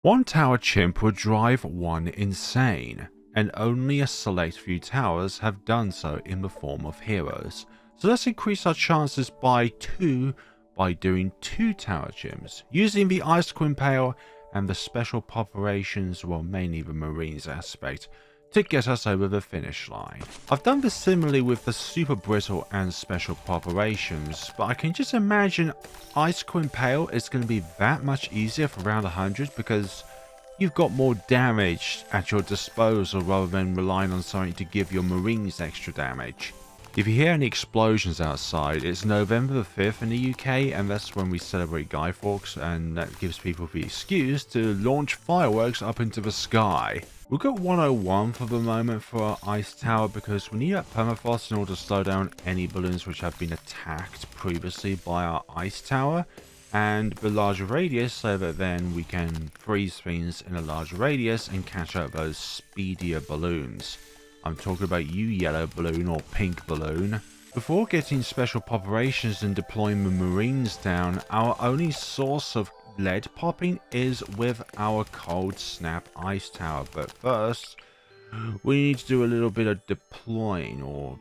One tower chimp would drive one insane, and only a select few towers have done so in the form of heroes. So let's increase our chances by 2 by doing 2 tower chimps, using the Icicle Impale and the special Poperations, well mainly the Marines aspect, to get us over the finish line. I've done this similarly with the Super Brittle and Special Poperations, but I can just imagine Icicle Impale is going to be that much easier for round 100 because you've got more damage at your disposal rather than relying on something to give your Marines extra damage. If you hear any explosions outside, it's November the 5th in the UK, and that's when we celebrate Guy Fawkes, and that gives people the excuse to launch fireworks up into the sky. We've got 101 for the moment for our ice tower because we need that permafrost in order to slow down any balloons which have been attacked previously by our ice tower, and the larger radius so that then we can freeze things in a larger radius and catch up those speedier balloons. I'm talking about you, yellow balloon or pink balloon. Before getting special poperations and deploying the Marines down, our only source of lead popping is with our cold snap ice tower. But first, we need to do a little bit of deploying, or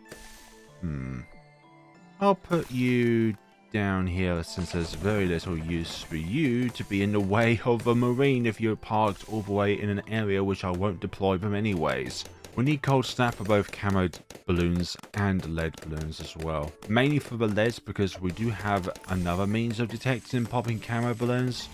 I'll put you down here since there's very little use for you to be in the way of a Marine if you're parked all the way in an area which I won't deploy them anyways. We need cold snap for both camo balloons and lead balloons as well. Mainly for the leads because we do have another means of detecting popping camo balloons.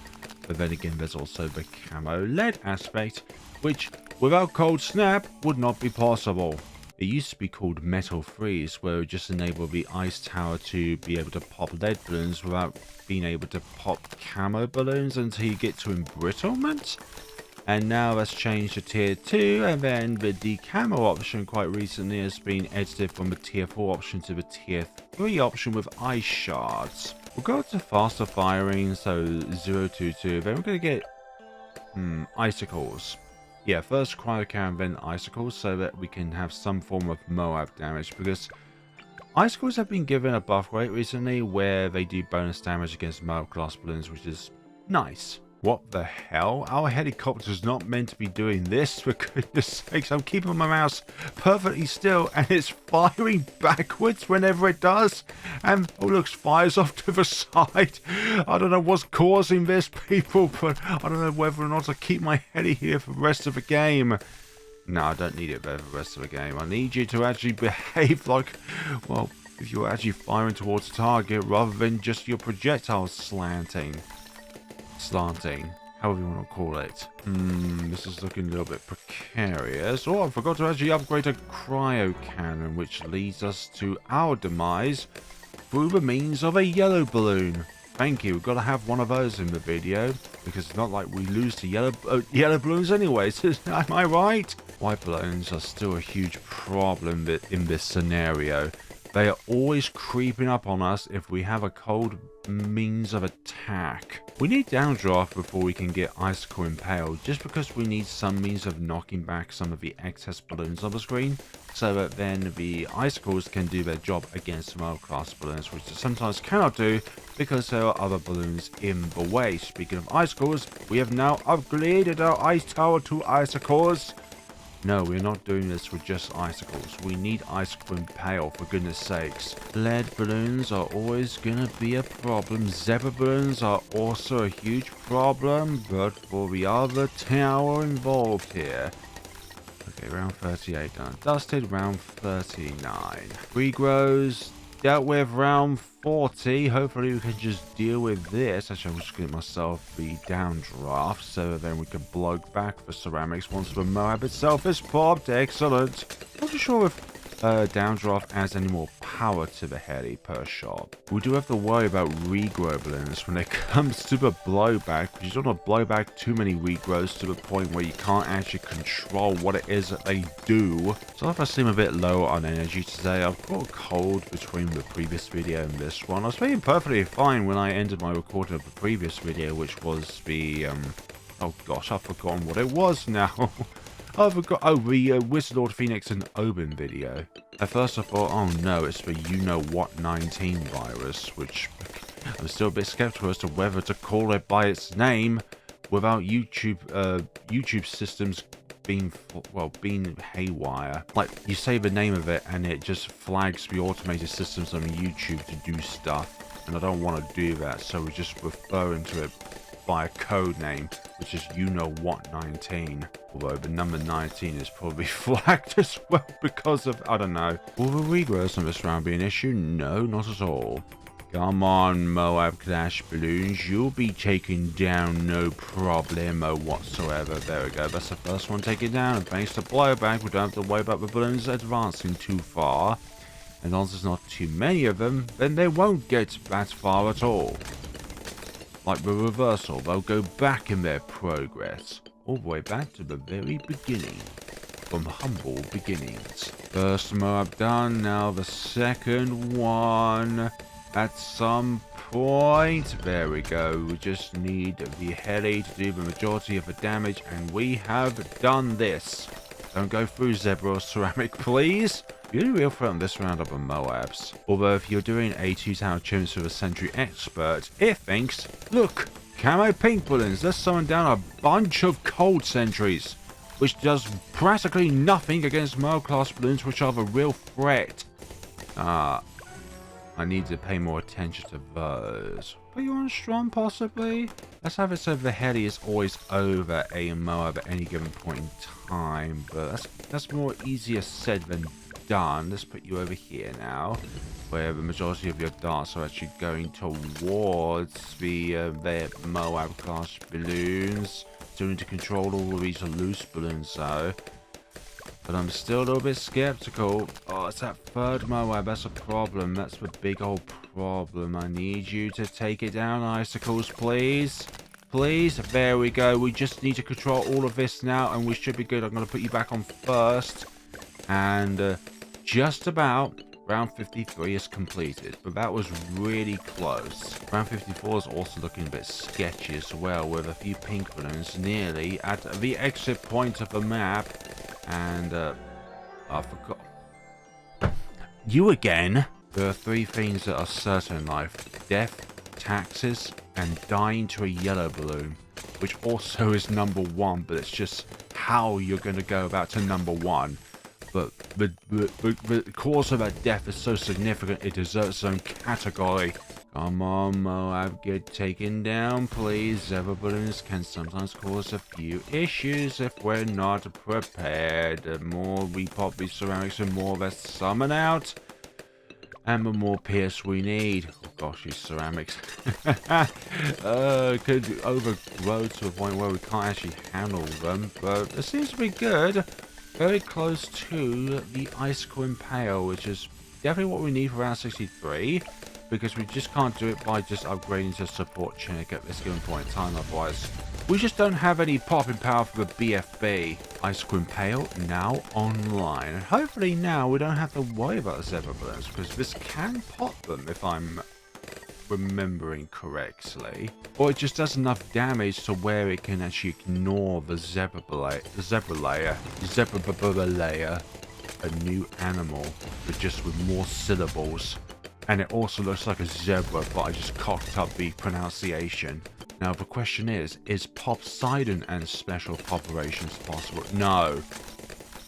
But then again there's also the camo lead aspect, which without cold snap would not be possible. It used to be called metal freeze, where it would just enable the ice tower to be able to pop lead balloons without being able to pop camo balloons until you get to embrittlement. And now that's changed to tier 2, and then the decamo option quite recently has been edited from the tier 4 option to the tier 3 option with ice shards. We'll go to faster firing, so 022, then we're going to get icicles. Yeah, first cryocan, then icicles, so that we can have some form of Moab damage, because icicles have been given a buff rate recently where they do bonus damage against Moab class balloons, which is nice. What the hell? Our helicopter's not meant to be doing this, for goodness sakes. I'm keeping my mouse perfectly still and it's firing backwards whenever it does. And oh look, fires off to the side. I don't know what's causing this, people, but I don't know whether or not to keep my heli here for the rest of the game. No, I don't need it for the rest of the game. I need you to actually behave like, well, if you're actually firing towards a target rather than just your projectile slanting, however you want to call it. This is looking a little bit precarious. Oh, I forgot to actually upgrade a cryo cannon, which leads us to our demise through the means of a yellow balloon. Thank you, we've got to have one of those in the video, because it's not like we lose to yellow balloons anyways, am I right? White balloons are still a huge problem in this scenario. They are always creeping up on us if we have a cold means of attack. We need downdraft before we can get Icicle Impale, just because we need some means of knocking back some of the excess balloons on the screen, so that then the icicles can do their job against Moab class balloons, which they sometimes cannot do because there are other balloons in the way. Speaking of icicles, we have now upgraded our ice tower to icicles. No, we're not doing this with just icicles. We need Icicle Impale, for goodness sakes. Lead balloons are always gonna be a problem. Zebra balloons are also a huge problem, but for the other tower involved here. Okay, round 38 done. Dusted, round 39. Regrows dealt with, round 40. Hopefully we can just deal with this. Actually, I'm just giving myself the downdraft so that then we can blow back the ceramics once the Moab itself is popped. Excellent. Not too sure if downdraft adds any more power to the heli per shot. We do have to worry about regrow balloons when it comes to the blowback, because you don't want to blow back too many regrows to the point where you can't actually control what it is that they do. So if I seem a bit low on energy today, I've got a cold between the previous video and this one. I was feeling perfectly fine when I ended my recording of the previous video, which was the oh gosh, I've forgotten what it was now. I forgot. Oh, the Wizard Lord Phoenix and Oben video. At first I thought, oh no, it's the you-know-what 19 virus, which I'm still a bit skeptical as to whether to call it by its name, without YouTube systems being haywire. Like, you say the name of it and it just flags the automated systems on YouTube to do stuff, and I don't want to do that, so we're just referring to it by a code name, which is what 19. Although the number 19 is probably flagged as well because of, I don't know. Will the regrowth on this round be an issue? No, not at all. Come on, Moab Clash Balloons. You'll be taken down, no problemo whatsoever. There we go. That's the first one taken down. And thanks to blowback, we don't have to worry about the balloons advancing too far. And as there's not too many of them, then they won't get that far at all. Like the reversal, they'll go back in their progress. All the way back to the very beginning. From humble beginnings. First Moab done, now the second one. At some point, there we go. We just need the heli to do the majority of the damage, and we have done this. Don't go through zebra or ceramic, please. The only real threat on this round are the Moabs. Although if you're doing a 2-tower chimps with a sentry expert, it thinks, look, camo pink balloons, let's summon down a bunch of cold sentries, which does practically nothing against Moab class balloons, which are the real threat. I need to pay more attention to those. But you're on strong, possibly? Let's have it so the heli is always over a Moab at any given point in time. But that's more easier said than done. Let's put you over here now, where the majority of your darts are actually going towards the Moab class balloons. Still need to control all of these loose balloons though. But I'm still a little bit skeptical. Oh, it's that third Moab. That's a problem. That's the big old problem. I need you to take it down, Icicles, please. Please. There we go. We just need to control all of this now, and we should be good. I'm going to put you back on first. And just about round 53 is completed. But that was really close. Round 54 is also looking a bit sketchy as well, with a few pink balloons nearly at the exit point of the map. And, I forgot. You again? There are 3 things that are certain in life. Death, taxes, and dying to a yellow balloon. Which also is number 1, but it's just how you're going to go about to number 1. But the cause of that death is so significant, it deserves its own category. Come on, Moab, get taken down, please. Zebra balloons can sometimes cause a few issues if we're not prepared. The more we pop these ceramics, the more they summon out. And the more pierce we need. Oh gosh, these ceramics. Could overgrow to a point where we can't actually handle them. But it seems to be good. Very close to the Icicle Impale, which is definitely what we need for round 63. Because we just can't do it by just upgrading to support Chinook at this given point in time. Otherwise, we just don't have any popping power for the BFB. Icicle Impale now online. And hopefully now we don't have to worry about the zebra balloons, because this can pop them if I'm remembering correctly. Or it just does enough damage to where it can actually ignore the zebra layer. A new animal, but just with more syllables. And it also looks like a zebra, but I just cocked up the pronunciation. Now the question is Poseidon and special Poperations possible? No.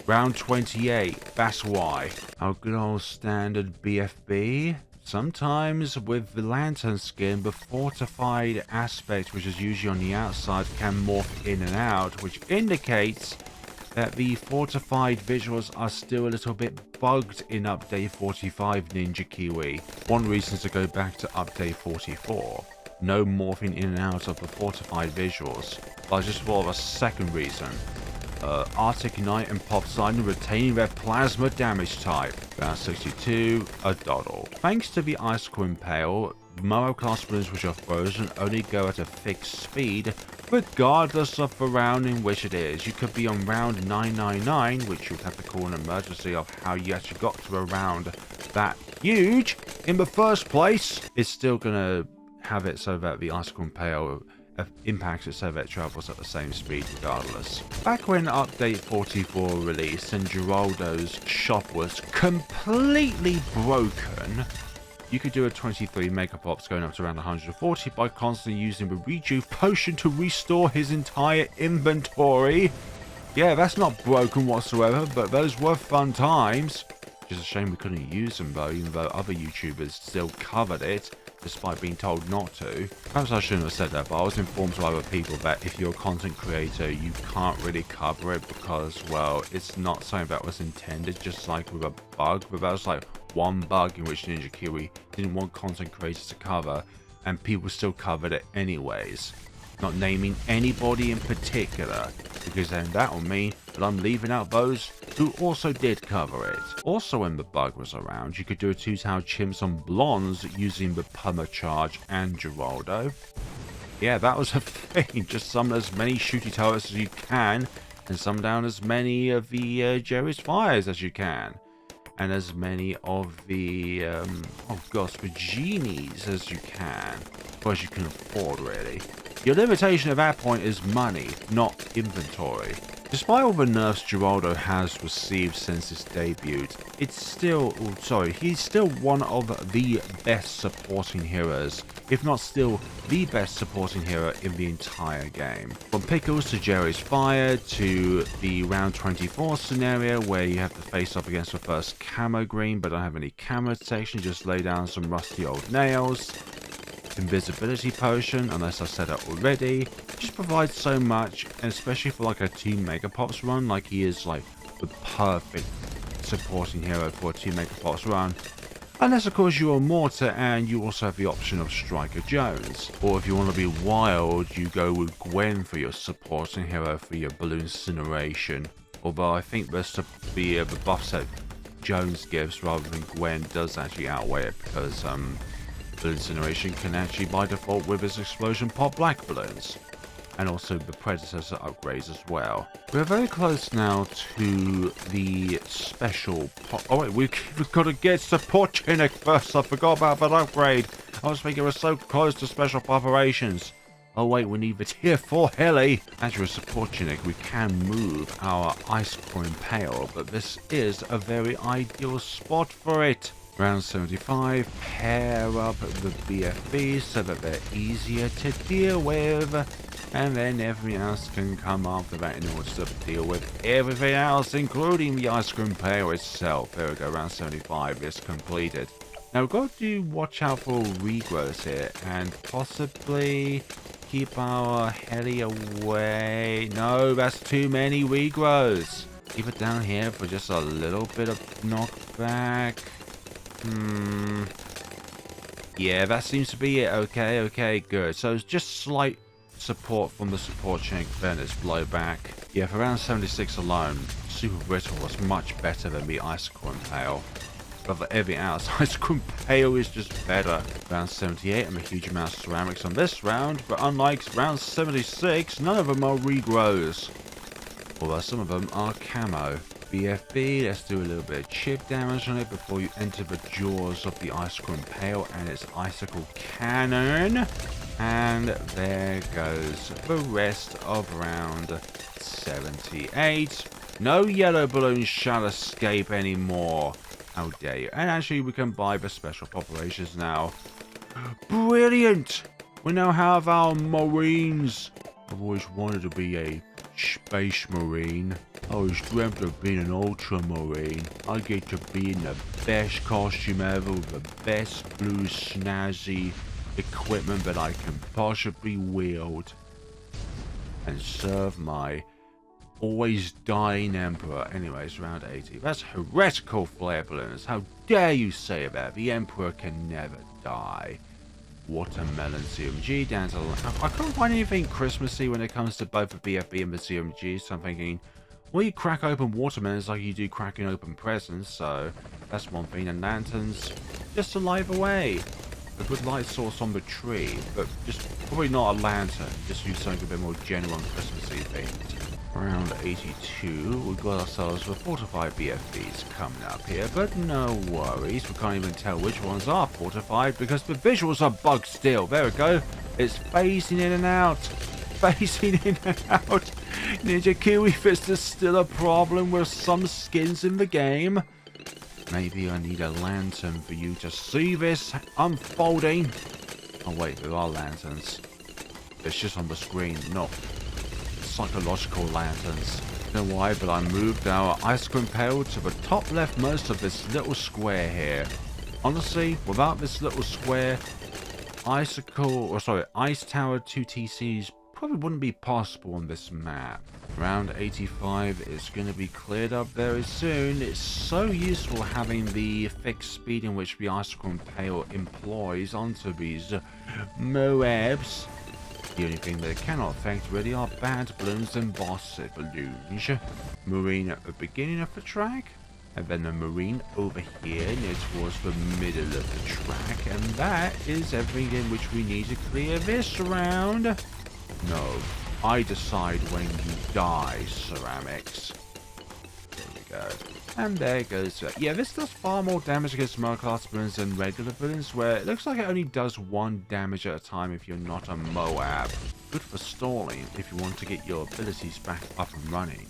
Round 28, that's why. Our good old standard BFB. Sometimes with the lantern skin, the fortified aspect, which is usually on the outside, can morph in and out, which indicates that the fortified visuals are still a little bit bugged in update 45 Ninja Kiwi. One reason is to go back to update 44. No morphing in and out of the fortified visuals. But I just thought of a second reason. Arctic Knight and Poseidon retaining their plasma damage type. Round 62, a doddle. Thanks to the Icicle Impale, Moab class balloons which are frozen only go at a fixed speed, regardless of the round in which it is. You could be on round 999, which you'd have to call an emergency of how you actually got to a round that huge in the first place. It's still gonna have it so that the Icicle Impale impacts it so that it travels at the same speed regardless. Back when update 44 released and Geraldo's shop was completely broken, You could do a 23 Mega Pops going up to around 140 by constantly using the Rejuve Potion to restore his entire inventory. Yeah, that's not broken whatsoever, but those were fun times. Just a shame we couldn't use them though, even though other YouTubers still covered it, despite being told not to. Perhaps I shouldn't have said that, but I was informed by other people that if you're a content creator, you can't really cover it because, well, it's not something that was intended, just like with a bug. But that was like one bug in which Ninja Kiwi didn't want content creators to cover, and people still covered it anyways. Not naming anybody in particular, because then that will mean that I'm leaving out those who also did cover it. Also, when the bug was around, you could do a 2-tower chimps on blondes using the Charge and Geraldo. Yeah, that was a thing. Just summon as many shooty turrets as you can, and summon down as many of the Jerry's Fires as you can. And as many of the, the genies as you can. Or as you can afford, really. Your limitation at that point is money, not inventory. Despite all the nerfs Geraldo has received since his debut, he's still one of the best supporting heroes, if not still the best supporting hero in the entire game. From Pickles to Jerry's Fire to the round 24 scenario where you have to face up against the first camo green but don't have any camo protection, just lay down some rusty old nails. Invisibility potion, unless I said it already, just provides so much, and especially for like a 2 Mega Pops run, like he is like the perfect supporting hero for a 2 Mega Pops run. Unless of course you are Mortar and you also have the option of Striker Jones. Or if you want to be wild, you go with Gwen for your supporting hero for your Balloon Incineration. Although I think the buffs that Jones gives rather than Gwen does actually outweigh it, because Balloon Incineration can actually by default with its Explosion pop black balloons. And also the predecessor upgrades as well. We're very close now to the special oh wait, we've got to get support Chinook first. I forgot about that upgrade. I was thinking we're so close to special Poperations. Oh wait, we need the tier 4 heli. As you're a support Chinook, we can move our Icicle Impale, but this is a very ideal spot for it. Round 75, pair up the BFBs so that they're easier to deal with, and then everything else can come after that in order to deal with everything else, including the Icicle Impale itself. There we go, round 75 is completed. Now we've got to watch out for regrowths here, and possibly keep our heli away. No, that's too many regrowths. Keep it down here for just a little bit of knockback. Yeah, that seems to be it. Okay, good. So it's just slight support from the support chink, then it's blowback. Yeah, for round 76 alone, Super Brittle was much better than the Icicle Impale. But for everything else, Icicle Impale is just better. Round 78, I'm a huge amount of ceramics on this round, but unlike round 76, none of them are regrows. Although some of them are camo. BFB, let's do a little bit of chip damage on it before you enter the jaws of the Icicle Impale and its Icicle Cannon. And there goes the rest of round 78. No yellow balloons shall escape anymore. How dare you. And actually we can buy the special Poperations now. Brilliant! We now have our Marines. I've always wanted to be a Space Marine. I always dreamt of being an Ultramarine. I get to be in the best costume ever with the best blue snazzy equipment that I can possibly wield. And serve my always dying Emperor. Anyways, round 80. That's heretical flare balloons. How dare you say that? The Emperor can never die. Watermelon CMG down to... I can't find anything Christmassy when it comes to both the BFB and the CMG, so I'm thinking, well, you crack open watermelons like you do cracking open presents, so that's one thing. And lanterns, just to light the way. A good light source on the tree, but just probably not a lantern, just use something a bit more genuine Christmassy themed. Round 82, we've got ourselves the fortified BFBs coming up here, but no worries, we can't even tell which ones are fortified because the visuals are bugged still. There we go, it's phasing in and out, phasing in and out. Ninja Kiwi, if there's still a problem with some skins in the game. Maybe I need a lantern for you to see this unfolding. Oh wait, there are lanterns. It's just on the screen, not psychological lanterns. I don't know why, but I moved our Icicle Impale to the top leftmost of this little square here. Honestly, without this little square, Ice Tower 2TCs probably wouldn't be possible on this map. Round 85 is going to be cleared up very soon. It's so useful having the fixed speed in which the Icicle Impale employs onto these Moabs. The only thing they cannot affect really are bad balloons and boss balloons. Marine at the beginning of the track, and then a marine over here near towards the middle of the track, and that is everything in which we need to clear this round. No, I decide when you die, ceramics. There we go. And there goes. Yeah, this does far more damage against monoclass balloons than regular balloons, where it looks like it only does 1 damage at a time if you're not a Moab. Good for stalling if you want to get your abilities back up and running,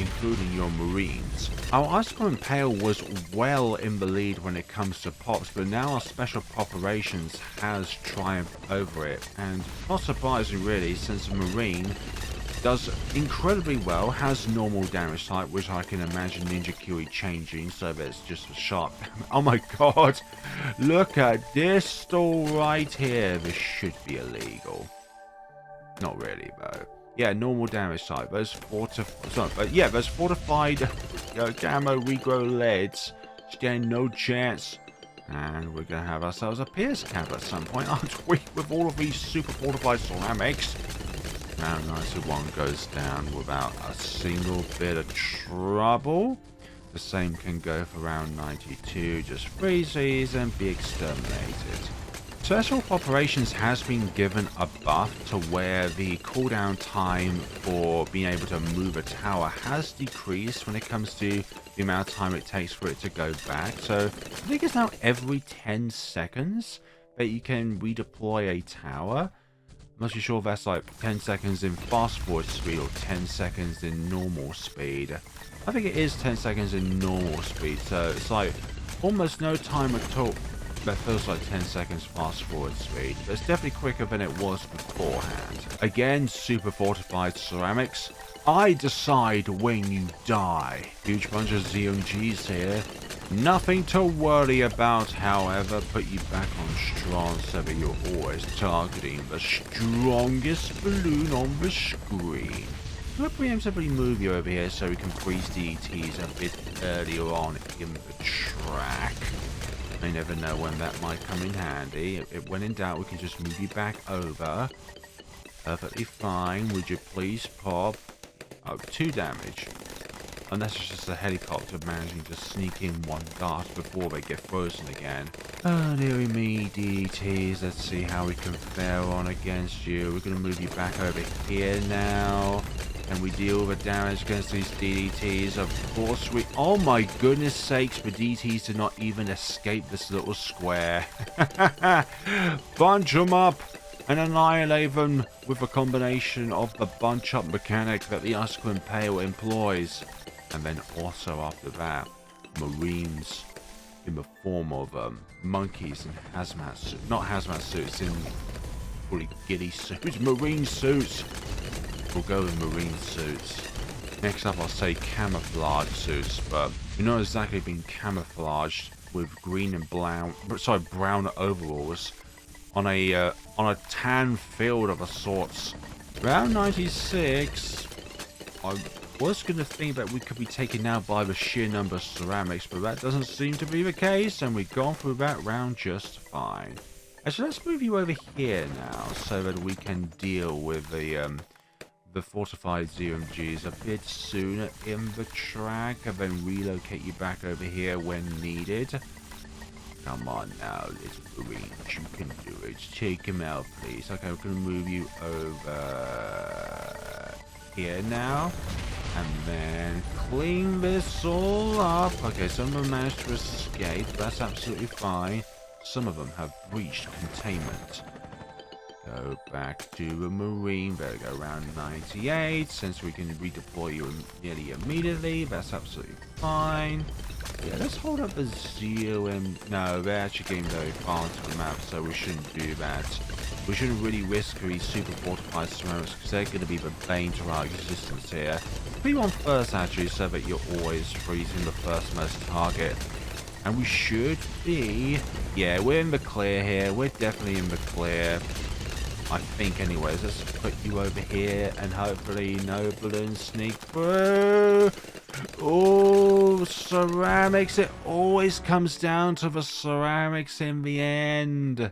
including your marines. Our Icicle Impale was well in the lead when it comes to pops, but now our special Poperations has triumphed over it, and not surprising really, since the marine does incredibly well, has normal damage type, which I can imagine Ninja Kiwi changing so that it's just a sharp damage. Oh my god, look at this stall right here. This should be illegal. Not really though. Yeah, normal damage type. Those those fortified camo regrow leads stand no chance. And we're gonna have ourselves a Pierce cap at some point, aren't we? With all of these super fortified ceramics. Round 91 goes down without a single bit of trouble. The same can go for round 92. Just freeze these and be exterminated. Special Operations has been given a buff to where the cooldown time for being able to move a tower has decreased when it comes to the amount of time it takes for it to go back. So I think it's now every 10 seconds that you can redeploy a tower. I'm not too sure if that's like 10 seconds in fast forward speed or 10 seconds in normal speed. I think it is 10 seconds in normal speed, so it's like almost no time at all. That feels like 10 seconds fast forward speed, but it's definitely quicker than it was beforehand. Again, super fortified ceramics. I decide when you die. Huge bunch of ZMGs here. Nothing to worry about, however. Put you back on strong so that you're always targeting the strongest balloon on the screen. We'll preemptively move you over here so we can freeze DTs a bit earlier on in the track. I never know when that might come in handy. When in doubt, we can just move you back over. Perfectly fine. Would you please pop? Oh, 2 damage. Unless it's just a helicopter managing to sneak in 1 dart before they get frozen again. Oh, dearie me, DTs. Let's see how we can fare on against you. We're going to move you back over here now. And we deal with damage against these DDTs. Of course we... Oh my goodness sakes, the DDTs did not even escape this little square. Bunch them up and annihilate them with a combination of the bunch up mechanic that the Icicle Impale employs. And then also after that, marines in the form of monkeys in hazmat suits. Not hazmat suits, in fully giddy suits. Marine suits. We'll go with marine suits. Next up, I'll say camouflage suits, but we're not exactly being camouflaged with green and brown overalls on a tan field of a sorts. Round 96. I was going to think that we could be taken out by the sheer number of ceramics, but that doesn't seem to be the case, and we've gone through that round just fine. Actually, let's move you over here now so that we can deal with the fortified ZMGs a bit sooner in the track, and then relocate you back over here when needed. Come on now, little Marines, you can do it. Take him out, please. Okay, we're going to move you over here now, and then clean this all up. Okay, some of them managed to escape. That's absolutely fine. Some of them have breached containment. Go back to the Marine. Better go around 98 since we can redeploy you nearly immediately. That's absolutely fine. Yeah, let's hold up the Zeal and... No, they're actually getting very far into the map, so we shouldn't do that. We shouldn't really risk these super fortified ceramics because they're going to be the bane to our existence here. Put you on first, actually, so that you're always freezing the first most target. And we should be... Yeah, we're in the clear here. We're definitely in the clear. I think anyways. Let's put you over here and hopefully no balloons sneak through. Oh, ceramics. It always comes down to the ceramics in the end.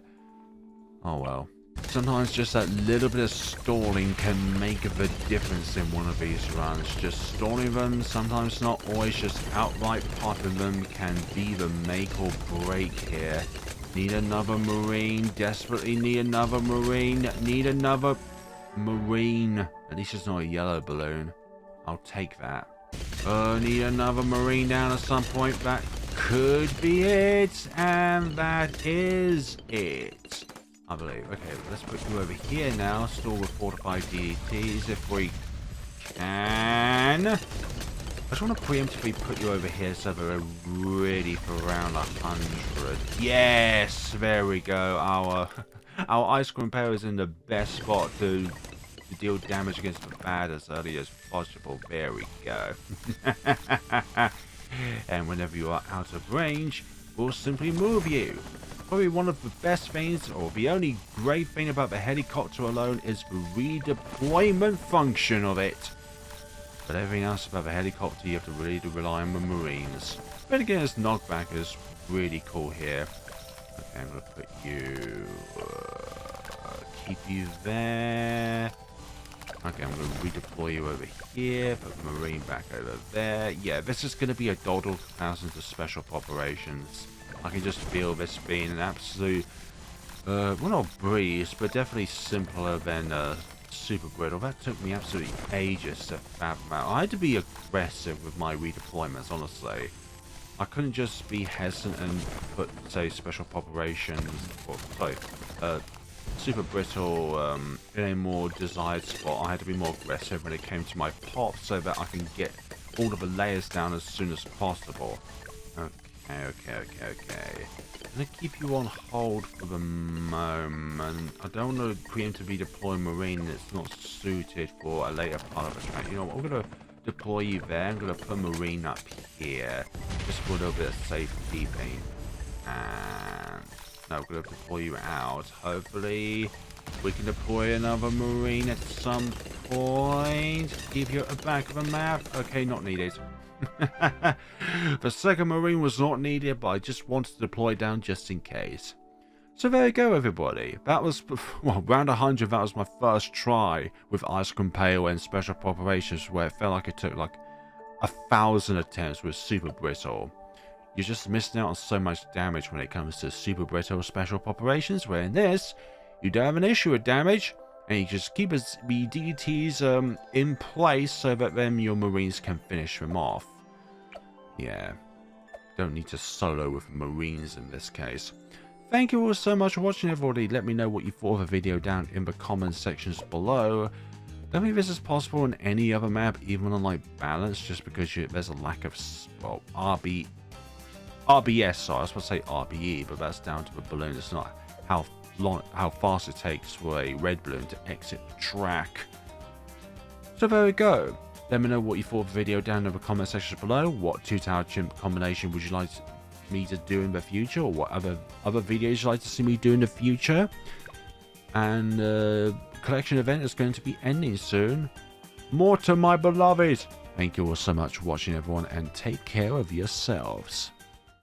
Oh well. Sometimes just that little bit of stalling can make the difference in one of these runs. Just stalling them, sometimes not always, just outright popping them can be the make or break here. Need another Marine. Desperately need another Marine. Need another Marine. At least it's not a yellow balloon. I'll take that. Need another Marine down at some point. That could be it. And that is it. I believe. Okay, let's put you over here now. Still with fortified DETs if we can. I just want to preemptively put you over here so that we're ready for around 100. Yes! There we go. Our Icicle Impale is in the best spot to deal damage against the bad as early as possible. There we go. And whenever you are out of range, we'll simply move you. Probably one of the best things, or the only great thing about the helicopter alone is the redeployment function of it. But everything else about the helicopter, you have to really rely on the Marines. But again, this knockback is really cool here. Okay, I'm going to put you... keep you there. Okay, I'm going to redeploy you over here. Put the Marine back over there. Yeah, this is going to be a dawdle comparison to Special Operations. I can just feel this being an absolute, well, not breeze, but definitely simpler than Super Brittle. That took me absolutely ages to fathom out. I had to be aggressive with my redeployments, honestly. I couldn't just be hesitant and put, say, Special Operations, or, sorry, Super Brittle in a more desired spot. I had to be more aggressive when it came to my pop so that I can get all of the layers down as soon as possible. Okay. I'm going to keep you on hold for the moment. I don't want to preemptively deploy Marine that's not suited for a later part of the track. You know what? I'm going to deploy you there. I'm going to put Marine up here just for a little bit of safekeeping. And now I'm going to deploy you out. Hopefully we can deploy another Marine at some point. Keep you at the back of the map. Okay, not needed. The second Marine was not needed, but I just wanted to deploy down just in case. So there you go, everybody. That was, well, round 100, that was my first try with Icicle Impale and Special Operations, where it felt like it took like 1,000 attempts with Super Brittle. You're just missing out on so much damage when it comes to Super Brittle Special Operations, where in this, you don't have an issue with damage. And you just keep the DTs in place so that then your Marines can finish them off. Yeah. Don't need to solo with Marines in this case. Thank you all so much for watching, everybody. Let me know what you thought of the video down in the comment sections below. Don't think this is possible on any other map, even on like balance, just because there's a lack of, well, RBS, sorry, I was supposed to say RBE, but that's down to the balloon. It's not how fast it takes for a red balloon to exit the track. So there we go. Let me know what you thought of the video down in the comment section below. What 2-tower chimp combination would you like me to do in the future, or what other videos you'd like to see me do in the future? And collection event is going to be ending soon. More to my beloved. Thank you all so much for watching, everyone, and take care of yourselves.